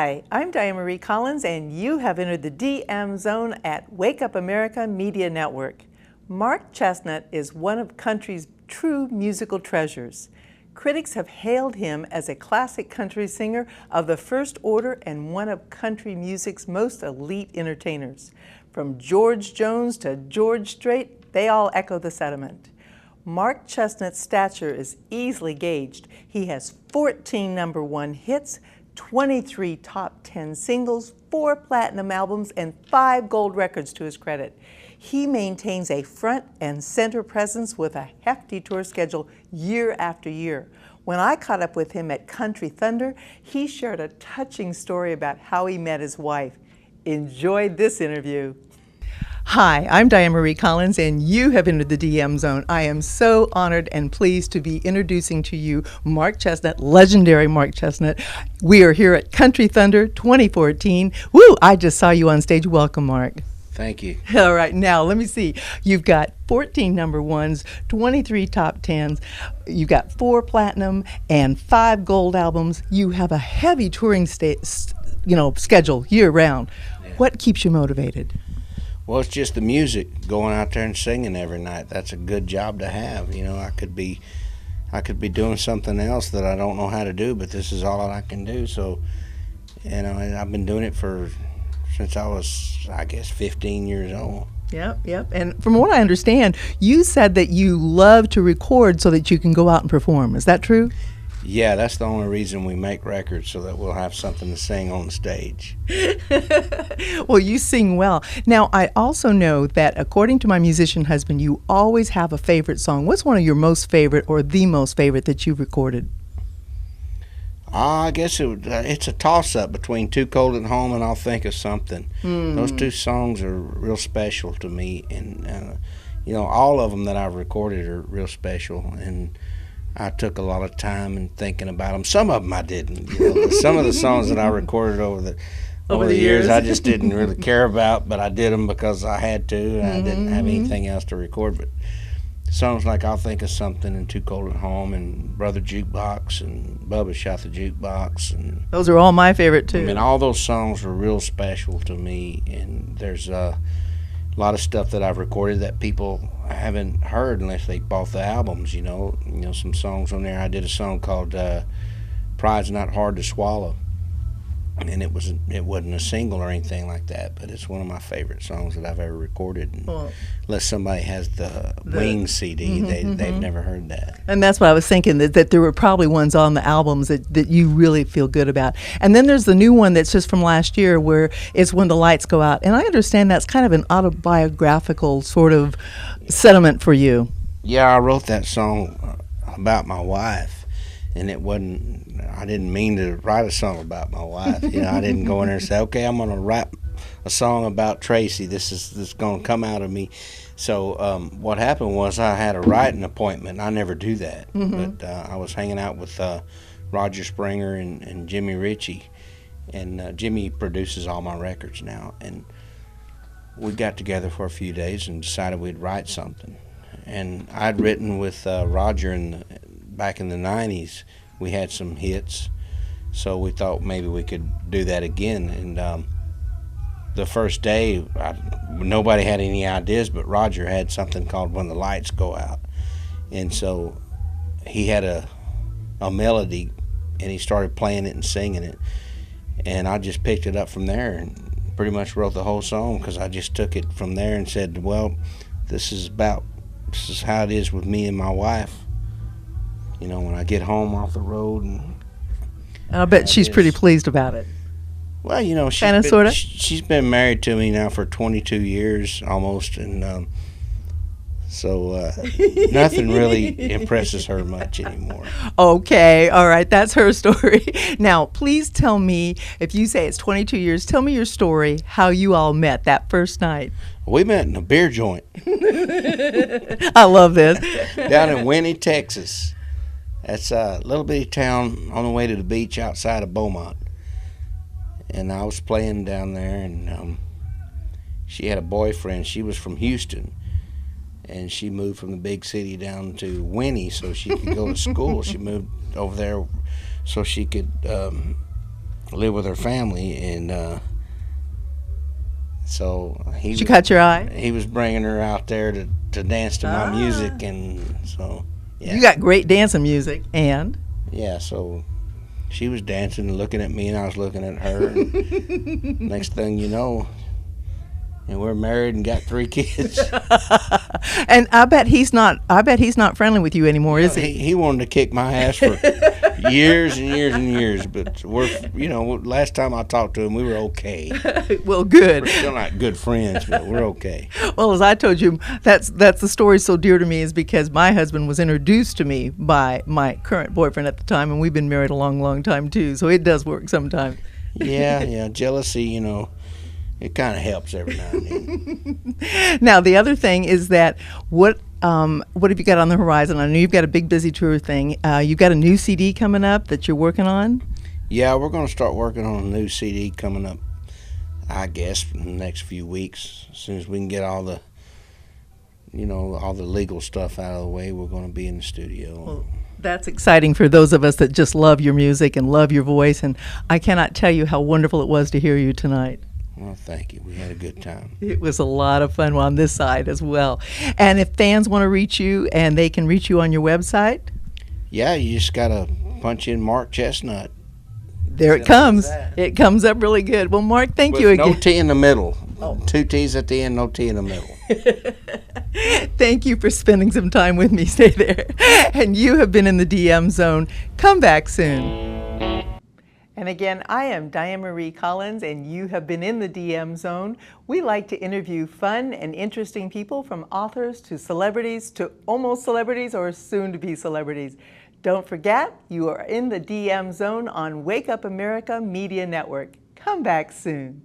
Hi, I'm Dianemarie Collins, and you have entered the DMZone at Wake Up America Media Network. Mark Chesnutt is one of country's true musical treasures. Critics have hailed him as a classic country singer of the first order and one of country music's most elite entertainers. From George Jones to George Strait, they all echo the sentiment. Mark Chesnutt's stature is easily gauged. He has 14 #1 hits, 23 top 10 singles, 4 platinum albums, and 5 gold records to his credit. He maintains a front and center presence with a hefty tour schedule year after year. When I caught up with him at Country Thunder, he shared a touching story about how he met his wife. Enjoy this interview. Hi, I'm Dianemarie Collins, and you have entered the DM Zone. I am so honored and pleased to be introducing to you Mark Chesnutt, legendary Mark Chesnutt. We are here at Country Thunder 2014. Woo! I just saw you on stage. Welcome, Mark. Thank you. All right, now let me see. You've got 14 #1s, 23 top 10s. You've got 4 platinum and 5 gold albums. You have a heavy touring schedule year round. Yeah. What keeps you motivated? Well, it's just the music, going out there and singing every night. That's a good job to have. You know, I could be doing something else that I don't know how to do, but this is all that I can do. So, you know, I've been doing it since I was, I guess, 15 years old. Yep. And from what I understand, you said that you love to record so that you can go out and perform. Is that true? Yeah, that's the only reason we make records, so that we'll have something to sing on the stage. Well, you sing well. Now, I also know that according to my musician husband, you always have a favorite song. What's one of your most favorite or the most favorite that you've recorded? I guess it's a toss-up between Too Cold at Home and I'll Think of Something. Those two songs are real special to me, and you know, all of them that I've recorded are real special, and I took a lot of time in thinking about them. Some of them I didn't. You know, some of the songs that I recorded over the years I just didn't really care about, but I did them because I had to, and I didn't have anything else to record. But songs like I'll Think of Something and Too Cold at Home and Brother Jukebox and Bubba Shot the Jukebox. And those are all my favorite, too. I mean, all those songs were real special to me, and there's a lot of stuff that I've recorded that people haven't heard unless they bought the albums. You know, some songs on there. I did a song called "Pride's Not Hard to Swallow," and it wasn't a single or anything like that, but it's one of my favorite songs that I've ever recorded. And unless somebody has the Wings CD, they've never heard that. And that's what I was thinking, that there were probably ones on the albums that you really feel good about. And then there's the new one that's just from last year, where it's When the Lights Go Out. And I understand that's kind of an autobiographical sort of sentiment for you. Yeah, I wrote that song about my wife, and I didn't mean to write a song about my wife. You know, I didn't go in there and say, okay, I'm going to write a song about Tracy. This is going to come out of me. So what happened was I had a writing appointment. I never do that. But I was hanging out with Roger Springer and Jimmy Ritchie. And Jimmy produces all my records now. And we got together for a few days and decided we'd write something. And I'd written with Roger back in the 90s. We had some hits, so we thought maybe we could do that again. And the first day, nobody had any ideas, but Roger had something called When the Lights Go Out. And so he had a melody, and he started playing it and singing it. And I just picked it up from there and pretty much wrote the whole song, because I just took it from there and said, well, this is how it is with me and my wife. You know, when I get home off the road, and I bet she's pretty pleased about it. Well, you know, she's been married to me now for 22 years almost, and so nothing really impresses her much anymore. Okay, all right, that's her story. Now, please tell me, if you say it's 22 years, tell me your story, how you all met that first night. We met in a beer joint. I love this. Down in Winnie, Texas. That's a little bitty town on the way to the beach outside of Beaumont. And I was playing down there, and she had a boyfriend. She was from Houston, and she moved from the big city down to Winnie so she could go to school. She moved over there so she could live with her family, and so She caught your eye? he was bringing her out there to dance to my music, and so yeah. You got great dancing music, and yeah, so she was dancing and looking at me, and I was looking at her. And next thing you know, and we're married and got 3 kids. And I bet he's not friendly with you anymore, is he? He wanted to kick my ass for years and years and years, but last time I talked to him, we were okay. Well, good. We're still not good friends, but we're okay. Well, as I told you, that's the story so dear to me is because my husband was introduced to me by my current boyfriend at the time, and we've been married a long, long time too. So it does work sometimes. Yeah, jealousy, it kind of helps every now and then. Now, the other thing is that what have you got on the horizon? I know you've got a big, busy tour thing. You've got a new CD coming up that you're working on? Yeah, we're going to start working on a new CD coming up, I guess, in the next few weeks. As soon as we can get all the legal stuff out of the way, we're going to be in the studio. Well, that's exciting for those of us that just love your music and love your voice, and I cannot tell you how wonderful it was to hear you tonight. Well, thank you. We had a good time. It was a lot of fun on this side as well. And if fans want to reach you, and they can reach you on your website? Yeah, you just got to punch in Mark Chesnutt. There it comes. It comes up really good. Well, Mark, thank you again. No T in the middle. Oh. 2 T's at the end, no T in the middle. Thank you for spending some time with me. Stay there. And you have been in the DM Zone. Come back soon. And again, I am Dianemarie Collins, and you have been in the DM Zone. We like to interview fun and interesting people, from authors to celebrities to almost celebrities or soon-to-be celebrities. Don't forget, you are in the DM Zone on Wake Up America Media Network. Come back soon.